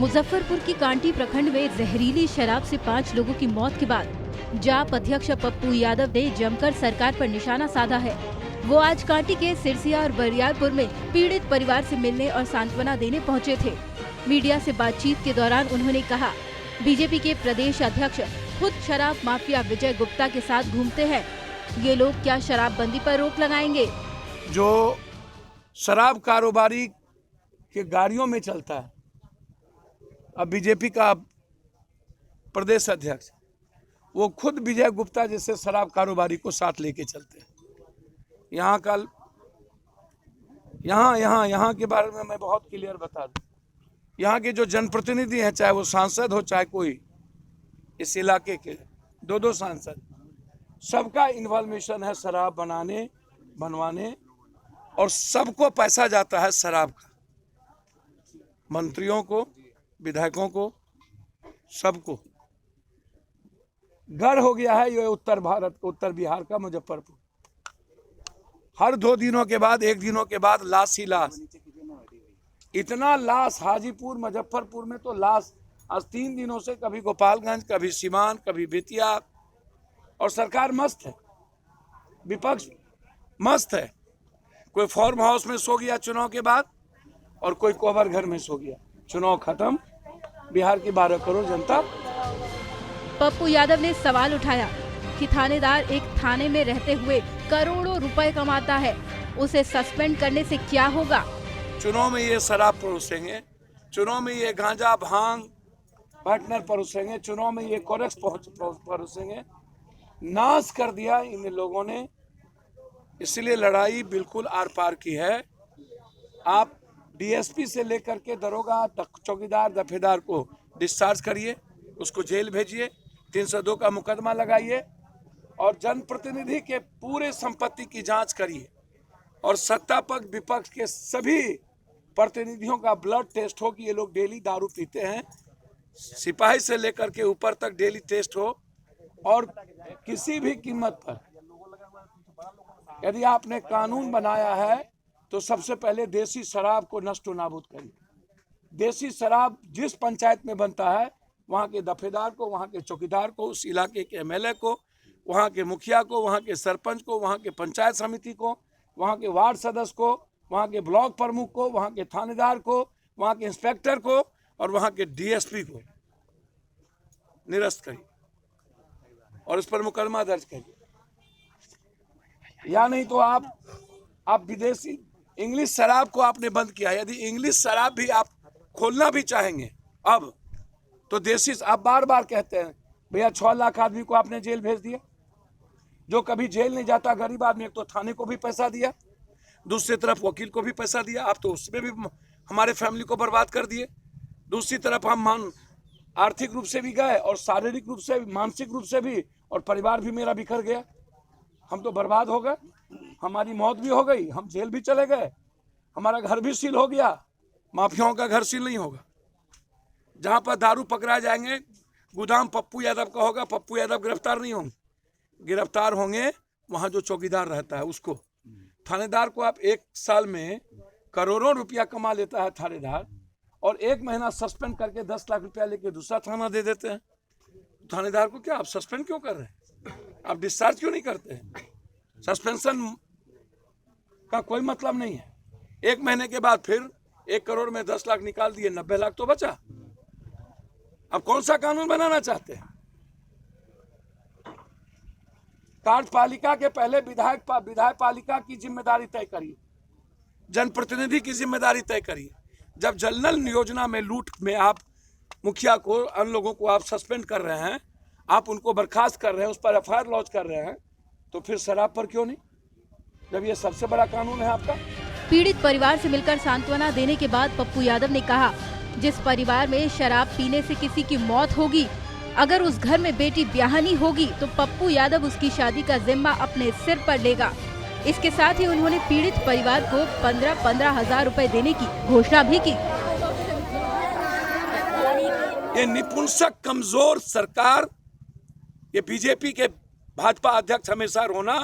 मुजफ्फरपुर की कांटी प्रखंड में जहरीली शराब से 5 लोगों की मौत के बाद जाप अध्यक्ष पप्पू यादव ने जमकर सरकार पर निशाना साधा है। वो आज कांटी के सिरसिया और बरियारपुर में पीड़ित परिवार से मिलने और सांत्वना देने पहुंचे थे। मीडिया से बातचीत के दौरान उन्होंने कहा, बीजेपी के प्रदेश अध्यक्ष खुद शराब माफिया विजय गुप्ता के साथ घूमते हैं। ये लोग क्या शराबबंदी पर रोक लगाएंगे? जो शराब कारोबारी के गाड़ियों में चलता है, अब बीजेपी का प्रदेश अध्यक्ष वो खुद विजय गुप्ता जैसे शराब कारोबारी को साथ लेके चलते हैं। यहाँ के बारे में मैं बहुत क्लियर बता दूं। यहाँ के जो जनप्रतिनिधि हैं, चाहे वो सांसद हो चाहे कोई इस इलाके के 2-2 सांसद, सबका इन्वॉल्वेशन है शराब बनवाने और सबको पैसा जाता है शराब का, मंत्रियों को, विधायकों को, सबको। गढ़ हो गया है ये उत्तर बिहार का मुजफ्फरपुर। हर 2 दिनों के बाद, 1 दिनों के बाद लाश ही लाश। इतना लाश हाजीपुर मुजफ्फरपुर में तो लाश आज 3 दिनों से, कभी गोपालगंज, कभी सीवान, कभी बेतिया। और सरकार मस्त है, विपक्ष मस्त है। कोई फार्म हाउस में सो गया चुनाव के बाद और कोई कोवर घर में सो गया। चुनाव खत्म, बिहार की 12 करोड़ जनता। पप्पू यादव ने सवाल उठाया कि थानेदार एक थाने में रहते हुए करोड़ों रुपए कमाता है, उसे सस्पेंड करने से क्या होगा? चुनाव में ये शराब परोसेंगे, चुनाव में ये गांजा भांग पार्टनर परोसेंगे, चुनाव में ये कोरेक्स परोसेंगे। नाश कर दिया इन लोगों ने, इसलिए लड़ाई बिल्कुल आर पार की है। आप डीएसपी से लेकर के दरोगा, चौकीदार, दफेदार को डिस्चार्ज करिए, उसको जेल भेजिए, 302 का मुकदमा लगाइए और जनप्रतिनिधि के पूरे संपत्ति की जांच करिए और सत्ता पक्ष विपक्ष के सभी प्रतिनिधियों का ब्लड टेस्ट हो कि ये लोग डेली दारू पीते हैं। सिपाही से लेकर के ऊपर तक डेली टेस्ट हो और किसी भी कीमत पर यदि आपने कानून बनाया है तो सबसे पहले देसी शराब को नष्ट नाबूद करिए। देसी शराब जिस पंचायत में बनता है, वहाँ के दफेदार को, वहाँ के चौकीदार को, उस इलाके के एमएलए को, वहाँ के मुखिया को, वहाँ के सरपंच को, वहाँ के पंचायत समिति को, वहाँ के वार्ड सदस्य को, वहाँ के ब्लॉक प्रमुख को, वहाँ के थानेदार को, वहाँ के इंस्पेक्टर को और वहाँ के डीएसपी को निरस्त करिए और इस पर मुकदमा दर्ज करिए। या नहीं तो आप विदेशी इंग्लिश शराब को आपने बंद किया। यदि इंग्लिश शराब भी आप खोलना भी चाहेंगे अब, तो देसी, आप बार बार कहते हैं भैया 6 लाख आदमी को आपने जेल भेज दिया। जो कभी जेल नहीं जाता गरीब आदमी, एक तो थाने को भी पैसा दिया, दूसरी तरफ वकील को भी पैसा दिया। आप तो उसमें भी हमारे फैमिली को बर्बाद कर दिए। दूसरी तरफ हम आर्थिक रूप से भी गए और शारीरिक रूप से भी, मानसिक रूप से भी, और परिवार भी मेरा बिखर गया। हम तो बर्बाद हो गए, हमारी मौत भी हो गई, हम जेल भी चले गए, हमारा घर भी सील हो गया। माफियाओं का घर सील नहीं होगा। जहां पर दारू पकड़ा जाएंगे, गोदाम पप्पू यादव का होगा, पप्पू यादव गिरफ्तार नहीं होंगे। गिरफ्तार होंगे वहां जो चौकीदार रहता है उसको। थानेदार को आप 1 साल में करोड़ों रुपया कमा लेता है थानेदार, और 1 महीना सस्पेंड करके 10 लाख रुपया लेके दूसरा थाना दे देते हैं। थानेदार को क्या आप सस्पेंड क्यों कर रहे हैं? आप डिस्चार्ज क्यों नहीं करते हैं? सस्पेंशन का कोई मतलब नहीं है। 1 महीने के बाद फिर 1 करोड़ में 10 लाख निकाल दिए, 90 लाख तो बचा। अब कौन सा कानून बनाना चाहते हैं? कार्यपालिका के पहले विधायक पालिका की जिम्मेदारी तय करिए, जनप्रतिनिधि की जिम्मेदारी तय करिए। जब जनरल योजना में लूट में आप मुखिया को, अन्य लोगों को आप सस्पेंड कर रहे हैं, आप उनको बर्खास्त कर रहे हैं, उस पर एफआईआर लॉन्च कर रहे हैं, तो फिर शराब पर क्यों नहीं, जब ये सबसे बड़ा कानून है आपका। पीड़ित परिवार से मिलकर सांत्वना देने के बाद पप्पू यादव ने कहा, जिस परिवार में शराब पीने से किसी की मौत होगी, अगर उस घर में बेटी ब्याहनी होगी तो पप्पू यादव उसकी शादी का जिम्मा अपने सिर पर लेगा। इसके साथ ही उन्होंने पीड़ित परिवार को 15-15 हजार रुपए देने की घोषणा भी की। ये निपुंसक कमजोर सरकार, ये बीजेपी के भाजपा अध्यक्ष हमेशा रोना,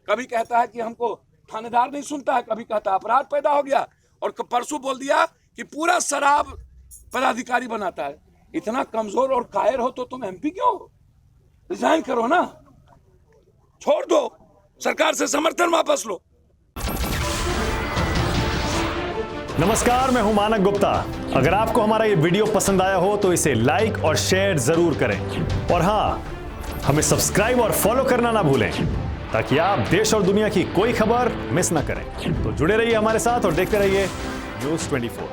कभी कहता है कि हमको थानेदार नहीं सुनता है, कभी कहता है अपराध पैदा हो गया, और परसों बोल दिया कि पूरा शराब पदाधिकारी बनाता है। इतना कमजोर और कायर हो तो तुम एमपी क्यों हो? रिजाइन करो ना, छोड़ दो, सरकार से समर्थन वापस लो। नमस्कार, मैं हूं मानक गुप्ता। अगर आपको हमारा ये वीडियो पसंद आया हो तो इसे लाइक और शेयर जरूर करें, और हां, हमें सब्सक्राइब और फॉलो करना ना भूलें ताकि आप देश और दुनिया की कोई खबर मिस ना करें। तो जुड़े रहिए हमारे साथ और देखते रहिए News 24।